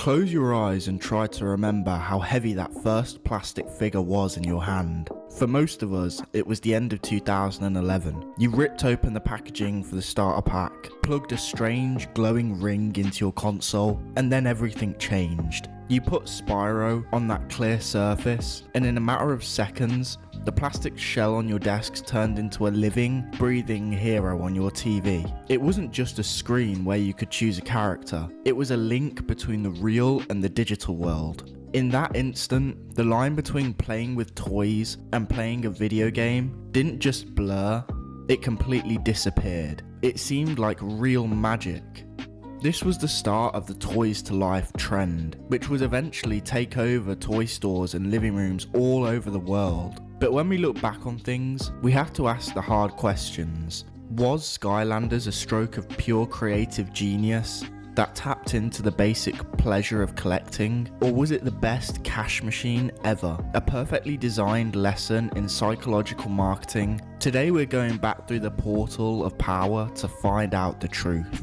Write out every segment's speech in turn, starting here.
Close your eyes and try to remember how heavy that first plastic figure was in your hand. For most of us, it was the end of 2011. You ripped open the packaging for the starter pack, plugged a strange glowing ring into your console, and then everything changed. You put Spyro on that clear surface, and in a matter of seconds, the plastic shell on your desk turned into a living, breathing hero on your TV. It wasn't just a screen where you could choose a character, it was a link between the real and the digital world. In that instant, the line between playing with toys and playing a video game didn't just blur, it completely disappeared. It seemed like real magic. This was the start of the Toys to Life trend, which would eventually take over toy stores and living rooms all over the world. But when we look back on things, we have to ask the hard questions. Was Skylanders a stroke of pure creative genius that tapped into the basic pleasure of collecting? Or was it the best cash machine ever? A perfectly designed lesson in psychological marketing? Today we're going back through the portal of power to find out the truth.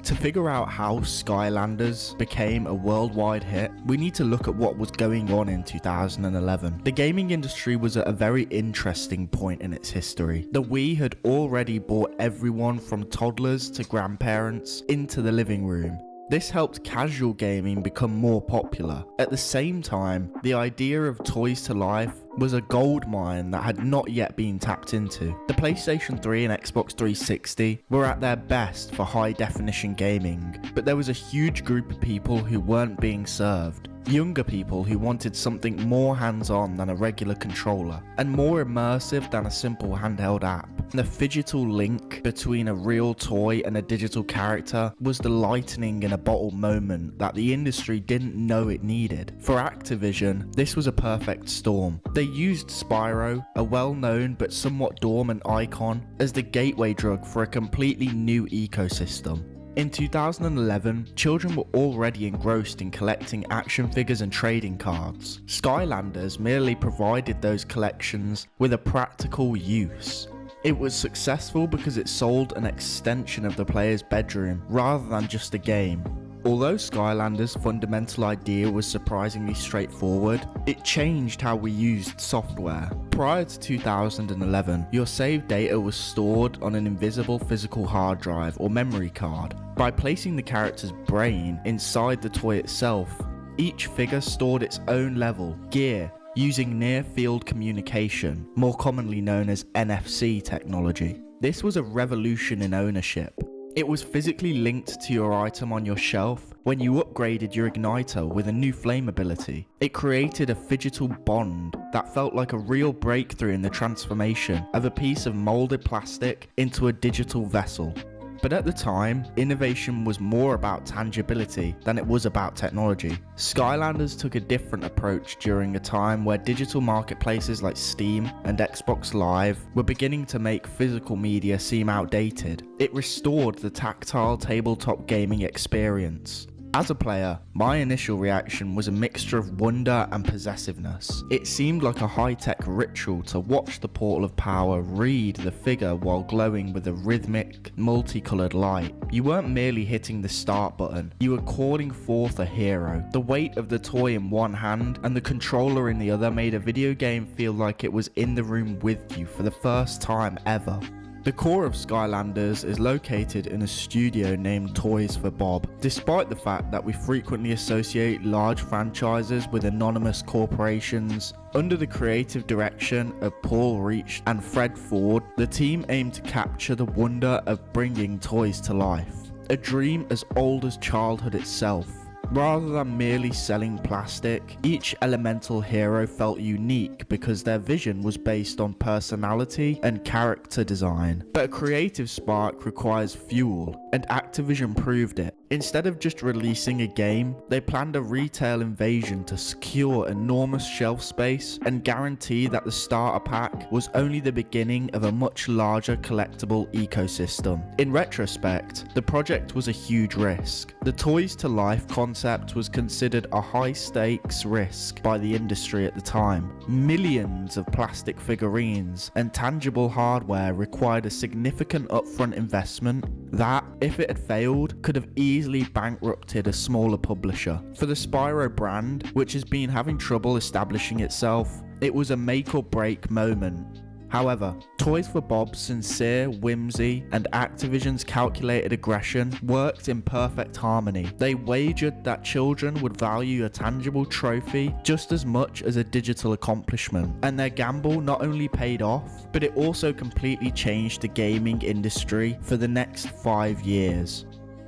To figure out how Skylanders became a worldwide hit, we need to look at what was going on in 2011. The gaming industry was at a very interesting point in its history. The Wii had already brought everyone from toddlers to grandparents into the living room. This helped casual gaming become more popular. At the same time, the idea of Toys to Life was a gold mine that had not yet been tapped into. The PlayStation 3 and Xbox 360 were at their best for high definition gaming, but there was a huge group of people who weren't being served. Younger people who wanted something more hands-on than a regular controller, and more immersive than a simple handheld app. The phygital link between a real toy and a digital character was the lightning in a bottle moment that the industry didn't know it needed. For Activision, this was a perfect storm. They used Spyro, a well-known but somewhat dormant icon, as the gateway drug for a completely new ecosystem. In 2011, children were already engrossed in collecting action figures and trading cards. Skylanders merely provided those collections with a practical use. It was successful because it sold an extension of the player's bedroom rather than just a game. Although Skylanders' fundamental idea was surprisingly straightforward, it changed how we used software. Prior to 2011, your saved data was stored on an invisible physical hard drive or memory card. By placing the character's brain inside the toy itself, each figure stored its own level, gear, using near-field communication, more commonly known as NFC technology. This was a revolution in ownership. It was physically linked to your item on your shelf when you upgraded your igniter with a new flame ability. It created a phygital bond that felt like a real breakthrough in the transformation of a piece of molded plastic into a digital vessel. But at the time, innovation was more about tangibility than it was about technology. Skylanders took a different approach during a time where digital marketplaces like Steam and Xbox Live were beginning to make physical media seem outdated. It restored the tactile tabletop gaming experience. As a player, my initial reaction was a mixture of wonder and possessiveness. It seemed like a high-tech ritual to watch the portal of power read the figure while glowing with a rhythmic, multicolored light. You weren't merely hitting the start button, you were calling forth a hero. The weight of the toy in one hand and the controller in the other made a video game feel like it was in the room with you for the first time ever. The core of Skylanders is located in a studio named Toys for Bob. Despite the fact that we frequently associate large franchises with anonymous corporations, under the creative direction of Paul Reach and Fred Ford, the team aimed to capture the wonder of bringing toys to life. A dream as old as childhood itself. Rather than merely selling plastic, each elemental hero felt unique because their vision was based on personality and character design. But a creative spark requires fuel, and Activision proved it. Instead of just releasing a game, they planned a retail invasion to secure enormous shelf space and guarantee that the starter pack was only the beginning of a much larger collectible ecosystem. In retrospect, the project was a huge risk. The Toys to Life concept concept was considered a high-stakes risk by the industry at the time. Millions of plastic figurines and tangible hardware required a significant upfront investment that, if it had failed, could have easily bankrupted a smaller publisher. For the Spyro brand, which has been having trouble establishing itself, it was a make-or-break moment. However, Toys for Bob's sincere whimsy and Activision's calculated aggression worked in perfect harmony. They wagered that children would value a tangible trophy just as much as a digital accomplishment, and their gamble not only paid off, but it also completely changed the gaming industry for the next 5 years.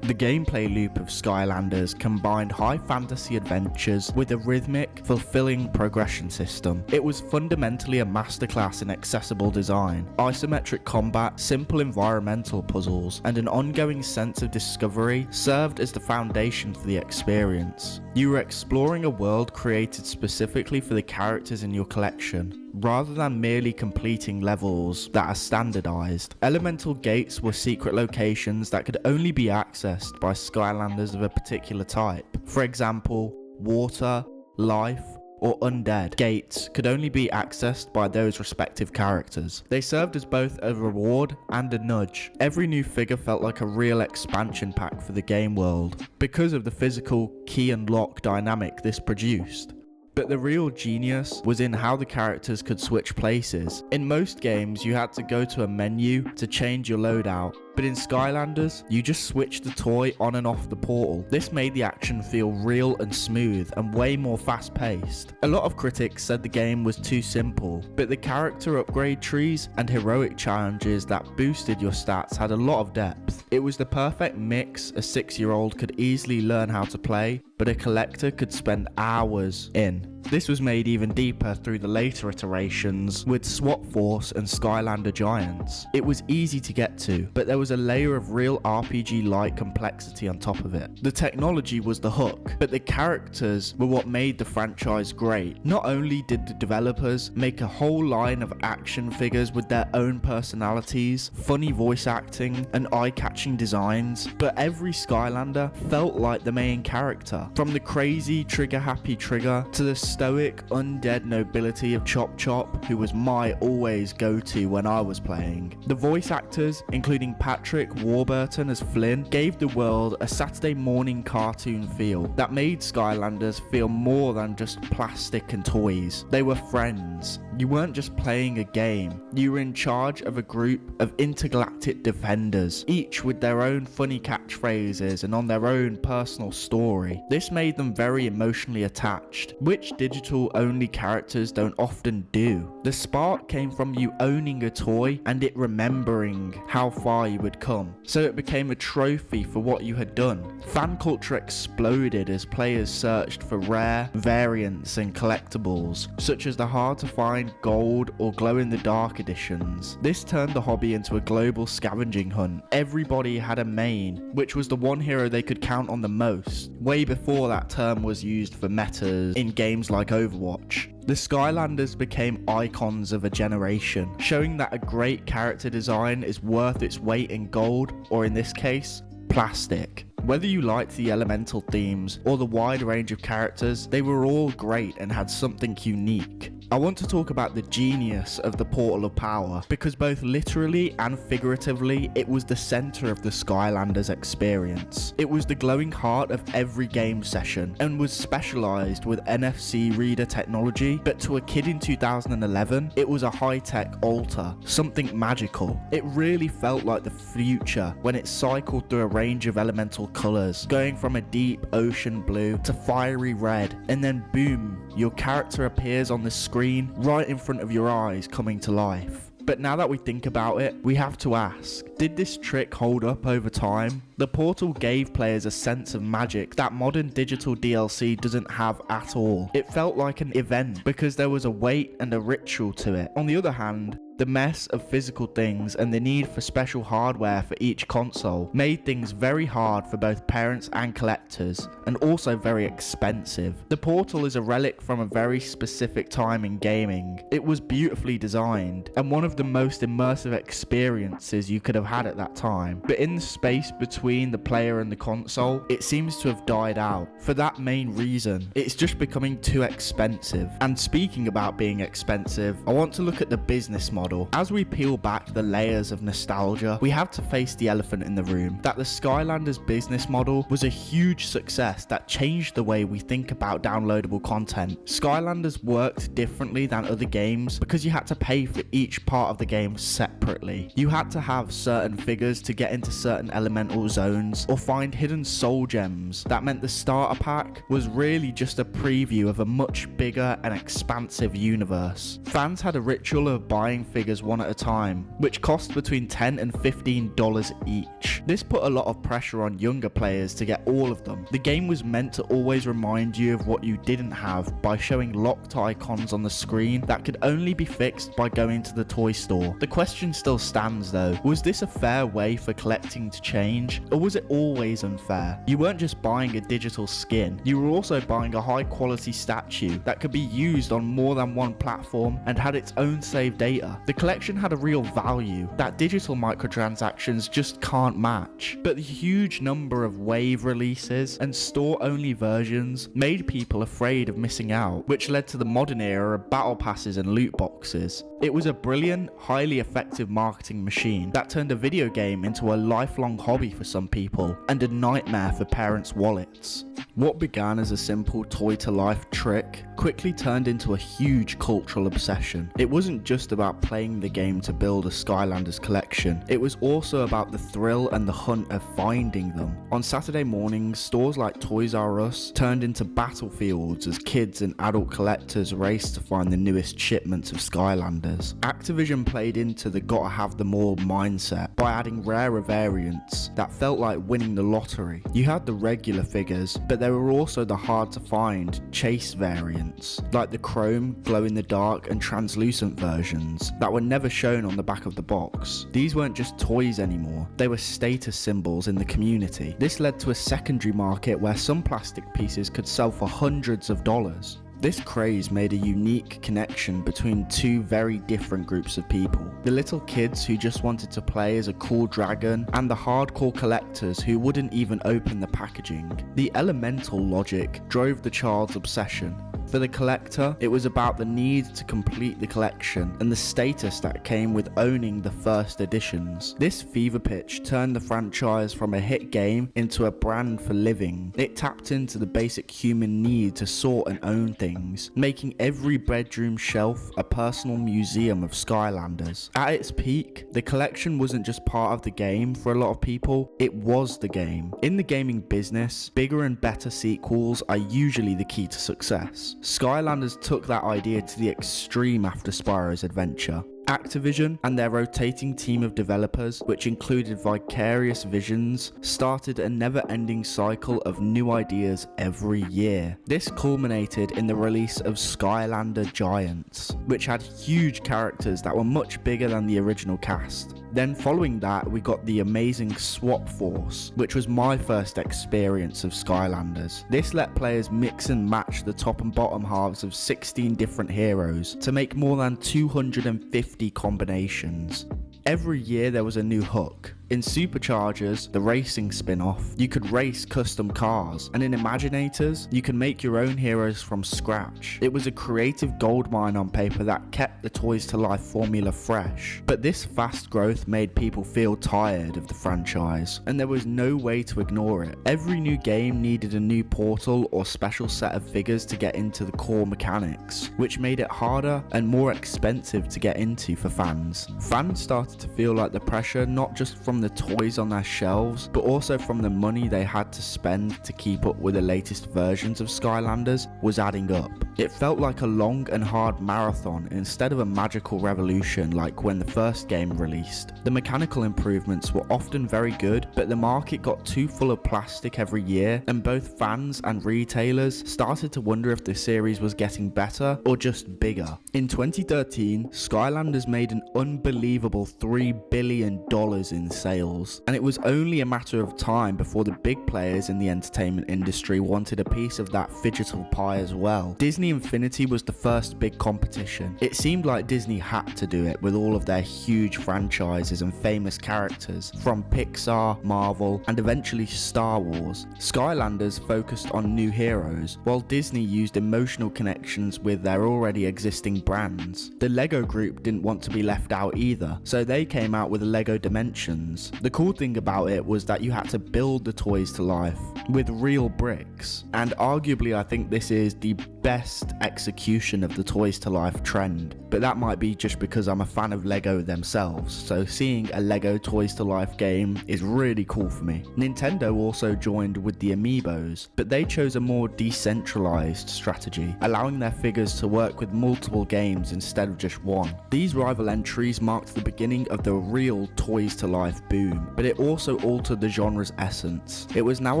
The gameplay loop of Skylanders combined high fantasy adventures with a rhythmic, fulfilling progression system. It was fundamentally a masterclass in accessible design, isometric combat, simple environmental puzzles, and an ongoing sense of discovery served as the foundation for the experience. You were exploring a world created specifically for the characters in your collection, rather than merely completing levels that are standardized. Elemental gates were secret locations that could only be accessed by Skylanders of a particular type. For example, water, life, or undead gates could only be accessed by those respective characters. They served as both a reward and a nudge. Every new figure felt like a real expansion pack for the game world, because of the physical key and lock dynamic this produced. But the real genius was in how the characters could switch places. In most games, you had to go to a menu to change your loadout, but in Skylanders, you just switched the toy on and off the portal. This made the action feel real and smooth and way more fast-paced. A lot of critics said the game was too simple, but the character upgrade trees and heroic challenges that boosted your stats had a lot of depth. It was the perfect mix a 6-year-old could easily learn how to play, but a collector could spend hours in. This was made even deeper through the later iterations with Swap Force and Skylander Giants. It was easy to get to, but there was a layer of real RPG-like complexity on top of it. The technology was the hook, but the characters were what made the franchise great. Not only did the developers make a whole line of action figures with their own personalities, funny voice acting, and eye-catching designs, but every Skylander felt like the main character. From the crazy, trigger-happy Trigger to the stoic, undead nobility of Chop Chop, who was my always go-to when I was playing. The voice actors, including Patrick Warburton as Flynn, gave the world a Saturday morning cartoon feel that made Skylanders feel more than just plastic and toys. They were friends. You weren't just playing a game, you were in charge of a group of intergalactic defenders, each with their own funny catchphrases and on their own personal story. This made them very emotionally attached, which digital-only characters don't often do. The spark came from you owning a toy and it remembering how far you had come, so it became a trophy for what you had done. Fan culture exploded as players searched for rare variants and collectibles, such as the hard-to-find gold or glow-in-the-dark editions. This turned the hobby into a global scavenging hunt. Everybody had a main, which was the one hero they could count on the most, way before that term was used for metas in games like Overwatch. The Skylanders became icons of a generation, showing that a great character design is worth its weight in gold, or in this case, plastic. Whether you liked the elemental themes or the wide range of characters, they were all great and had something unique. I want to talk about the genius of the Portal of Power, because both literally and figuratively, it was the center of the Skylanders experience. It was the glowing heart of every game session, and was specialized with NFC reader technology, but to a kid in 2011, it was a high-tech altar, something magical. It really felt like the future when it cycled through a range of elemental colors, going from a deep ocean blue to fiery red, and then boom, your character appears on the screen right in front of your eyes, coming to life. But now that we think about it, we have to ask, did this trick hold up over time? The Portal gave players a sense of magic that modern digital DLC doesn't have at all. It felt like an event because there was a weight and a ritual to it. On the other hand, the mess of physical things and the need for special hardware for each console made things very hard for both parents and collectors, and also very expensive. The Portal is a relic from a very specific time in gaming. It was beautifully designed, and one of the most immersive experiences you could have had at that time. But in the space between between the player and the console, it seems to have died out. For that main reason, it's just becoming too expensive. And speaking about being expensive, I want to look at the business model. As we peel back the layers of nostalgia, we have to face the elephant in the room, that the Skylanders business model was a huge success that changed the way we think about downloadable content. Skylanders worked differently than other games because you had to pay for each part of the game separately. You had to have certain figures to get into certain elemental zones or find hidden soul gems. That meant the starter pack was really just a preview of a much bigger and expansive universe. Fans had a ritual of buying figures one at a time, which cost between $10 and $15 each. This put a lot of pressure on younger players to get all of them. The game was meant to always remind you of what you didn't have by showing locked icons on the screen that could only be fixed by going to the toy store. The question still stands though, was this a fair way for collecting to change, or was it always unfair? You weren't just buying a digital skin, you were also buying a high quality statue that could be used on more than one platform and had its own save data. The collection had a real value that digital microtransactions just can't match. But the huge number of wave releases and store-only versions made people afraid of missing out, which led to the modern era of battle passes and loot boxes. It was a brilliant, highly effective marketing machine that turned a video game into a lifelong hobby for some people and a nightmare for parents' wallets. What began as a simple toy-to-life trick quickly turned into a huge cultural obsession. It wasn't just about playing the game to build a Skylanders collection, it was also about the thrill and the hunt of finding them. On Saturday mornings, stores like Toys R Us turned into battlefields as kids and adult collectors raced to find the newest shipments of Skylanders. Activision played into the gotta have them all mindset by adding rarer variants that felt like winning the lottery. You had the regular figures, but there were also the hard to find chase variants, like the chrome, glow in the dark and translucent versions that were never shown on the back of the box. These weren't just toys anymore, they were status symbols in the community. This led to a secondary market where some plastic pieces could sell for hundreds of dollars. This craze made a unique connection between two very different groups of people. The little kids who just wanted to play as a cool dragon, and the hardcore collectors who wouldn't even open the packaging. The elemental logic drove the child's obsession. For the collector, it was about the need to complete the collection and the status that came with owning the first editions. This fever pitch turned the franchise from a hit game into a brand for living. It tapped into the basic human need to sort and own things, making every bedroom shelf a personal museum of Skylanders. At its peak, the collection wasn't just part of the game for a lot of people, it was the game. In the gaming business, bigger and better sequels are usually the key to success. Skylanders took that idea to the extreme after Spyro's adventure. Activision and their rotating team of developers, which included Vicarious Visions, started a never-ending cycle of new ideas every year. This culminated in the release of Skylander Giants, which had huge characters that were much bigger than the original cast. Then following that, we got the amazing Swap Force, which was my first experience of Skylanders. This let players mix and match the top and bottom halves of 16 different heroes to make more than 250 combinations. Every year there was a new hook. In Superchargers, the racing spin-off, you could race custom cars, and in Imaginators, you could make your own heroes from scratch. It was a creative goldmine on paper that kept the Toys to Life formula fresh. But this fast growth made people feel tired of the franchise, and there was no way to ignore it. Every new game needed a new portal or special set of figures to get into the core mechanics, which made it harder and more expensive to get into for fans. Fans started to feel like the pressure not just from the toys on their shelves, but also from the money they had to spend to keep up with the latest versions of Skylanders was adding up. It felt like a long and hard marathon instead of a magical revolution like when the first game released. The mechanical improvements were often very good, but the market got too full of plastic every year, and both fans and retailers started to wonder if the series was getting better or just bigger. In 2013, Skylanders made an unbelievable $3 billion in sales, and it was only a matter of time before the big players in the entertainment industry wanted a piece of that phygital pie as well. Disney Infinity was the first big competition. It seemed like Disney had to do it with all of their huge franchises and famous characters, from Pixar, Marvel, and eventually Star Wars. Skylanders focused on new heroes, while Disney used emotional connections with their already existing brands. The LEGO group didn't want to be left out either, so they came out with LEGO Dimensions. The cool thing about it was that you had to build the toys to life with real bricks, and arguably I think this is the best execution of the toys to life trend, but that might be just because I'm a fan of LEGO themselves, so seeing a LEGO toys to life game is really cool for me. Nintendo also joined with the Amiibos, but they chose a more decentralized strategy, allowing their figures to work with multiple games instead of just one. These rival entries marked the beginning of the real toys to life boom, but it also altered the genre's essence. It was now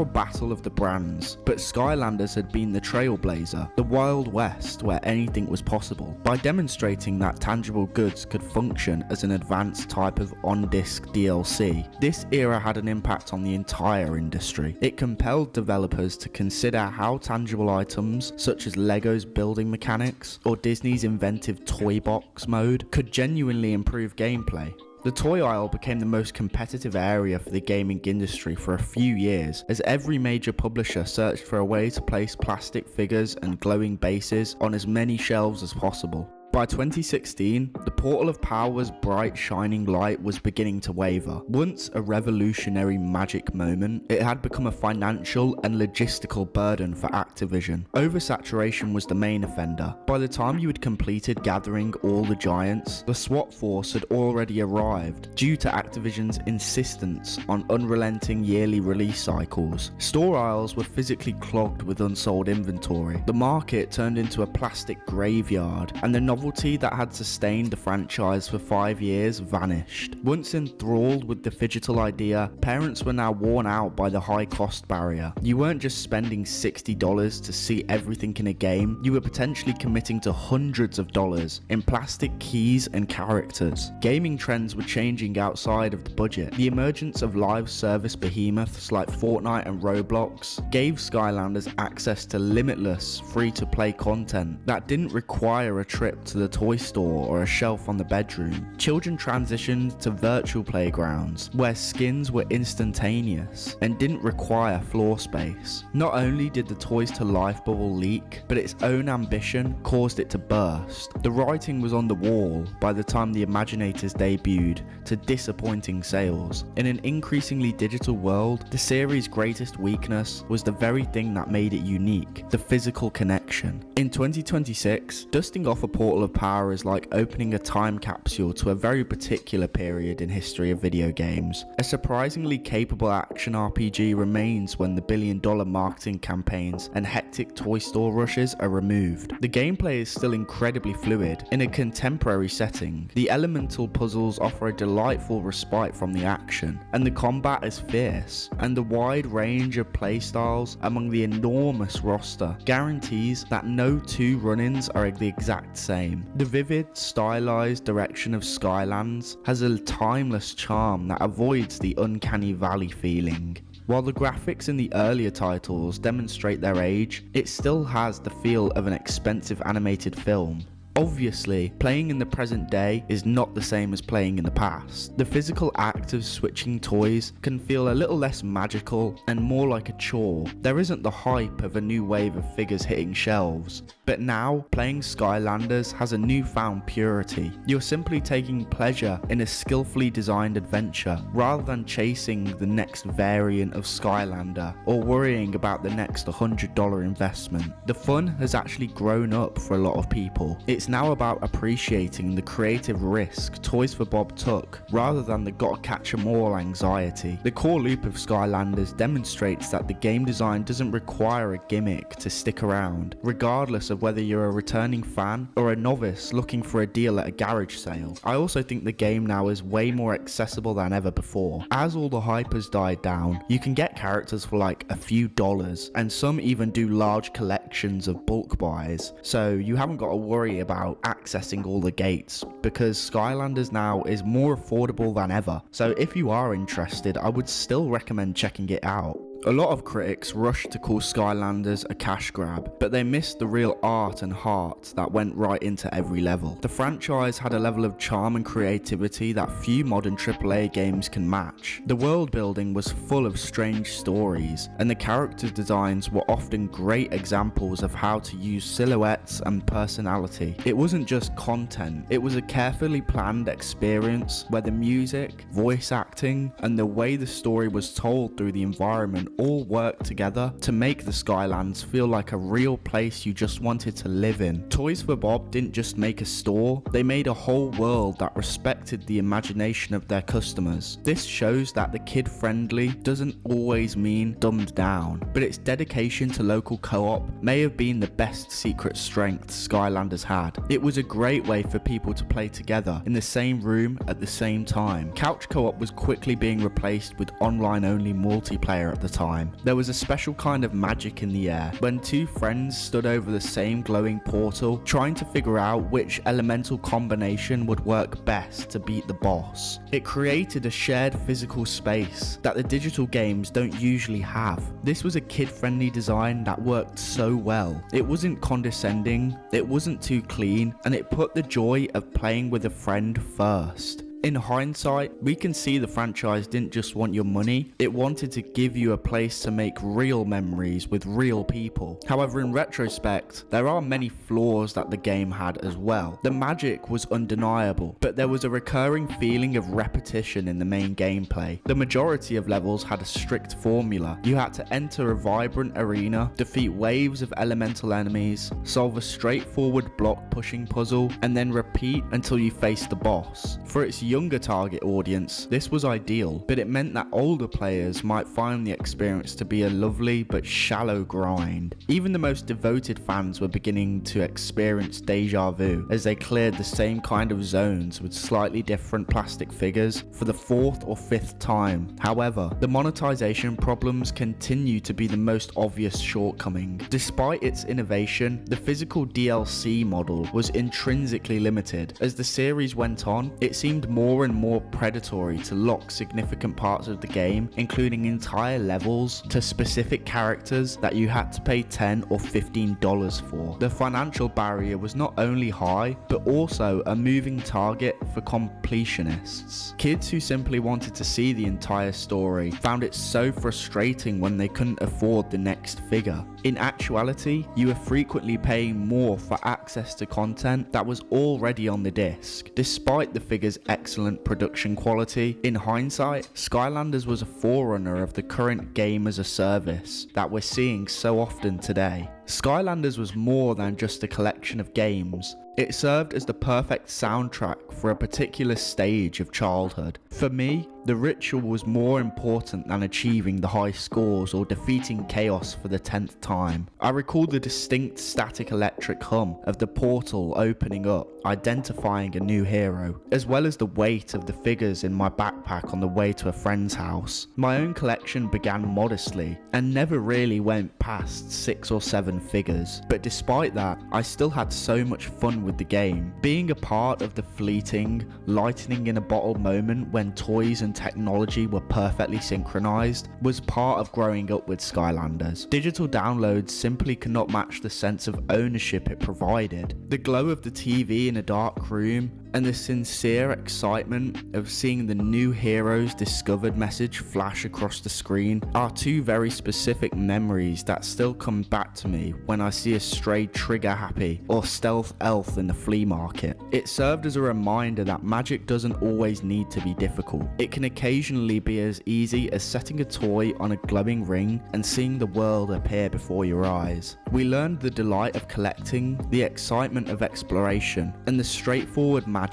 a battle of the brands, but Skylanders had been the trailblazer, the Wild West where anything was possible. By demonstrating that tangible goods could function as an advanced type of on-disc DLC, this era had an impact on the entire industry. It compelled developers to consider how tangible items, such as LEGO's building mechanics or Disney's inventive toy box mode, could genuinely improve gameplay. The toy aisle became the most competitive area for the gaming industry for a few years, as every major publisher searched for a way to place plastic figures and glowing bases on as many shelves as possible. By 2016, the portal of power's bright shining light was beginning to waver. Once a revolutionary magic moment, it had become a financial and logistical burden for Activision. Oversaturation was the main offender. By the time you had completed gathering all the giants, the SWAT force had already arrived, due to Activision's insistence on unrelenting yearly release cycles. Store aisles were physically clogged with unsold inventory. The market turned into a plastic graveyard, and the novelty that had sustained the franchise for 5 years vanished. Once enthralled with the phygital idea, parents were now worn out by the high cost barrier. You weren't just spending $60 to see everything in a game, you were potentially committing to hundreds of dollars in plastic keys and characters. Gaming trends were changing outside of the budget. The emergence of live service behemoths like Fortnite and Roblox gave Skylanders access to limitless free-to-play content that didn't require a trip to the toy store or a shelf on the bedroom. Children transitioned to virtual playgrounds where skins were instantaneous and didn't require floor space. Not only did the Toys to Life bubble leak, but its own ambition caused it to burst. The writing was on the wall by the time the Imaginators debuted to disappointing sales. In an increasingly digital world, the series' greatest weakness was the very thing that made it unique: the physical connection. In 2026, dusting off a portal of power is like opening a time capsule to a very particular period in history of video games. A surprisingly capable action RPG remains when the billion-dollar marketing campaigns and hectic toy store rushes are removed. The gameplay is still incredibly fluid. In a contemporary setting, the elemental puzzles offer a delightful respite from the action, and the combat is fierce, and the wide range of playstyles among the enormous roster guarantees that no two run-ins are the exact same. The vivid, stylized direction of Skylands has a timeless charm that avoids the uncanny valley feeling. While the graphics in the earlier titles demonstrate their age, it still has the feel of an expensive animated film. Obviously, playing in the present day is not the same as playing in the past. The physical act of switching toys can feel a little less magical and more like a chore. There isn't the hype of a new wave of figures hitting shelves. But now, playing Skylanders has a newfound purity. You're simply taking pleasure in a skillfully designed adventure, rather than chasing the next variant of Skylander or worrying about the next $100 investment. The fun has actually grown up for a lot of people. It's now about appreciating the creative risk Toys for Bob took, rather than the gotta catch 'em all anxiety. The core loop of Skylanders demonstrates that the game design doesn't require a gimmick to stick around, regardless of whether you're a returning fan or a novice looking for a deal at a garage sale. I also think the game now is way more accessible than ever before. As all the hype has died down, you can get characters for like a few dollars, and some even do large collections of bulk buys, so you haven't got to worry about about accessing all the gates, because Skylanders now is more affordable than ever. So if you are interested, I would still recommend checking it out. A lot of critics rushed to call Skylanders a cash grab, but they missed the real art and heart that went right into every level. The franchise had a level of charm and creativity that few modern AAA games can match. The world building was full of strange stories, and the character designs were often great examples of how to use silhouettes and personality. It wasn't just content, it was a carefully planned experience where the music, voice acting, and the way the story was told through the environment all worked together to make the Skylands feel like a real place you just wanted to live in. Toys for Bob didn't just make a store, they made a whole world that respected the imagination of their customers. This shows that the kid-friendly doesn't always mean dumbed down, but its dedication to local co-op may have been the best secret strength Skylanders had. It was a great way for people to play together in the same room at the same time. Couch co-op was quickly being replaced with online-only multiplayer at the time. There was a special kind of magic in the air when two friends stood over the same glowing portal trying to figure out which elemental combination would work best to beat the boss. It created a shared physical space that the digital games don't usually have. This was a kid-friendly design that worked so well. It wasn't condescending, it wasn't too clean, and it put the joy of playing with a friend first. In hindsight, we can see the franchise didn't just want your money, it wanted to give you a place to make real memories with real people. However, in retrospect, there are many flaws that the game had as well. The magic was undeniable, but there was a recurring feeling of repetition in the main gameplay. The majority of levels had a strict formula. You had to enter a vibrant arena, defeat waves of elemental enemies, solve a straightforward block pushing puzzle, and then repeat until you faced the boss. For its younger target audience, this was ideal, but it meant that older players might find the experience to be a lovely but shallow grind. Even the most devoted fans were beginning to experience deja vu as they cleared the same kind of zones with slightly different plastic figures for the fourth or fifth time. However, the monetization problems continue to be the most obvious shortcoming. Despite its innovation, the physical DLC model was intrinsically limited. As the series went on, it seemed more and more predatory to lock significant parts of the game, including entire levels, to specific characters that you had to pay $10 or $15 for. The financial barrier was not only high, but also a moving target for completionists. Kids who simply wanted to see the entire story found it so frustrating when they couldn't afford the next figure. In actuality, you were frequently paying more for access to content that was already on the disc. Despite the figure's excellent production quality, in hindsight, Skylanders was a forerunner of the current game as a service that we're seeing so often today. Skylanders was more than just a collection of games. It served as the perfect soundtrack for a particular stage of childhood. For me, the ritual was more important than achieving the high scores or defeating chaos for the 10th time. I recall the distinct static electric hum of the portal opening up, identifying a new hero, as well as the weight of the figures in my backpack on the way to a friend's house. My own collection began modestly and never really went past 6 or 7 figures, but despite that, I still had so much fun with the game. Being a part of the fleeting, lightning in a bottle moment when toys and technology were perfectly synchronized was part of growing up with Skylanders. Digital downloads simply cannot match the sense of ownership it provided. The glow of the TV in a dark room and the sincere excitement of seeing the new heroes discovered message flash across the screen are two very specific memories that still come back to me when I see a stray trigger happy or stealth elf in the flea market. It served as a reminder that magic doesn't always need to be difficult. It can occasionally be as easy as setting a toy on a glowing ring and seeing the world appear before your eyes. We learned the delight of collecting, the excitement of exploration, and the straightforward magic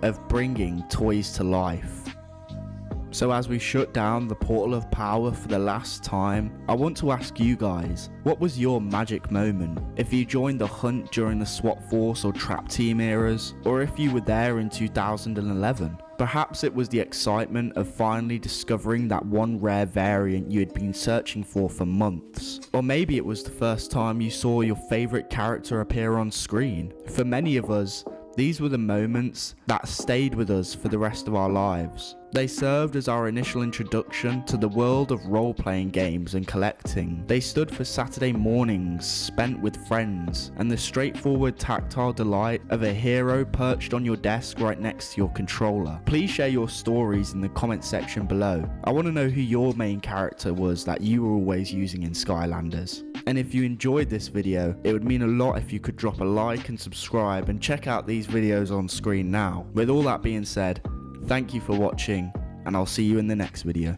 of bringing toys to life. So as we shut down the portal of power for the last time, I want to ask you guys, what was your magic moment? If you joined the hunt during the SWAT Force or Trap Team eras, or if you were there in 2011. Perhaps it was the excitement of finally discovering that one rare variant you had been searching for months. Or maybe it was the first time you saw your favourite character appear on screen. For many of us, these were the moments that stayed with us for the rest of our lives. They served as our initial introduction to the world of role-playing games and collecting. They stood for Saturday mornings spent with friends and the straightforward tactile delight of a hero perched on your desk right next to your controller. Please share your stories in the comment section below. I want to know who your main character was that you were always using in Skylanders. And if you enjoyed this video, it would mean a lot if you could drop a like and subscribe and check out these videos on screen now. With all that being said, thank you for watching, and I'll see you in the next video.